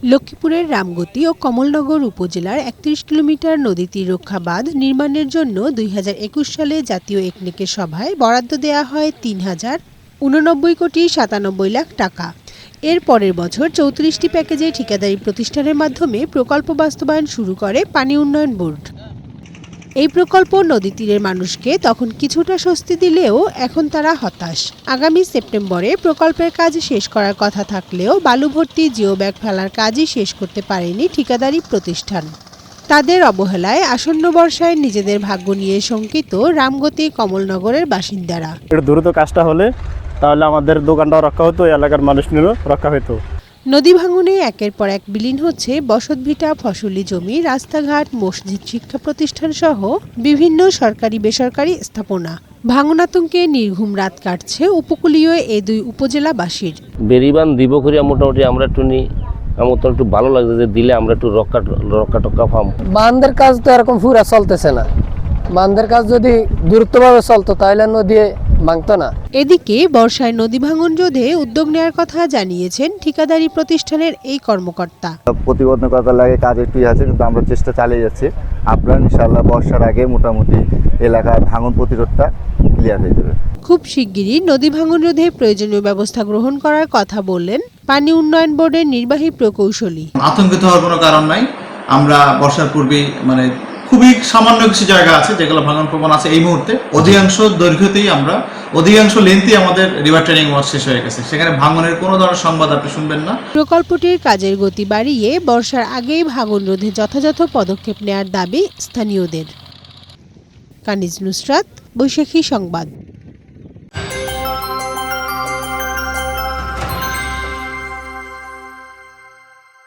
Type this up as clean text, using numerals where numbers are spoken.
লক্ষ্মীপুরের রামগতি ও কমলনগর উপজেলার ৩১ কিলোমিটার নদী তীর রক্ষা বাঁধ নির্মাণের জন্য ২০২১ সালে জাতীয় একনেকের সভায় বরাদ্দ দেওয়া হয় ৩,০৮৯,৯৭ লাখ টাকা। এর পরের বছর ৩৪টি প্যাকেজে ঠিকাদারি প্রতিষ্ঠানের মাধ্যমে প্রকল্প বাস্তবায়ন শুরু করে পানি উন্নয়ন বোর্ড। এই প্রকল্প নদী তীরের মানুষকে তখন কিছুটা স্বস্তি দিলেও এখন তারা হতাশ। আগামী সেপ্টেম্বরে প্রকল্পের কাজ শেষ করার কথা থাকলেও বালু ভর্তি জিও ব্যাগ ফেলার কাজই শেষ করতে পারেনি ঠিকাদারি প্রতিষ্ঠান। তাদের অবহেলায় আসন্ন বর্ষায় নিজেদের ভাগ্য নিয়ে শঙ্কিত রামগতি কমলনগরের বাসিন্দারা। দ্রুত কাজটা হলে তাহলে আমাদের দোকানটাও রক্ষা হতো, এলাকার মানুষগুলো রক্ষা হতো। নদী ভাঙনে একের পর এক বিলীন হচ্ছে বসতভিটা, ফসলি জমি, রাস্তাঘাট, মসজিদ, শিক্ষা প্রতিষ্ঠান সহ বিভিন্ন সরকারি বেসরকারি স্থাপনা। ভাঙনাতঙ্কে নির্ঘুম রাত কাটছে উপকূলীয় এই দুই উপজেলাবাসীর। বেরিবান দিব করিয়া মোটামুটি আমরা একটু আমার তো একটু ভালো লাগছে যে দিলে আমরা একটু রক্ষা পাম। বাঁধের কাজ তো এরকম পুরা চলতেছে না। বাঁধের কাজ যদি দ্রুতভাবে চলতো তাহলে নদী ভাঙতো না। এদিকে বর্ষায় নদী ভাঙন রোধে উদ্যোগ নেওয়ার কথা জানিয়েছেন ঠিকাদারি প্রতিষ্ঠানের এই কর্মকর্তা। প্রতিবন্ধকতা লাগে, কাজ একটু আছে, কিন্তু আমরা চেষ্টা চালিয়ে যাচ্ছি। আপনারা ইনশাআল্লাহ বর্ষার আগে মোটামুটি এলাকার ভাঙন প্রতিরোধটা ক্লিয়ার হয়ে যাবে। খুব শিগগিরই নদী ভাঙন রোধে প্রয়োজনীয় ব্যবস্থা গ্রহণ করার কথা বললেন পানি উন্নয়ন বোর্ডের নির্বাহী প্রকৌশলী। আতঙ্কিত হওয়ার কোনো কারণ নাই। আমরা বর্ষার পূর্বে খুবই সামান্য কিছু জায়গা আছে যেগুলো ভাঙন প্রবণ আছে। এই মুহূর্তে অধিকাংশ দৈর্ঘ্যতেই অধিকাংশ লেন্থই আমাদের রিভার ট্রেনিং ওয়ার্ক শেষ হয়ে গেছে। সেখানে ভাঙনের কোনো ধরনের সংবাদ আপনি শুনবেন না। প্রকল্পটির কাজের গতি বাড়িয়ে বর্ষার আগেই ভাঙন রোধে যথাযথ পদক্ষেপ নেওয়ার দাবি স্থানীয়দের। কানিজ নুসরাত, বৈশাখী সংবাদ।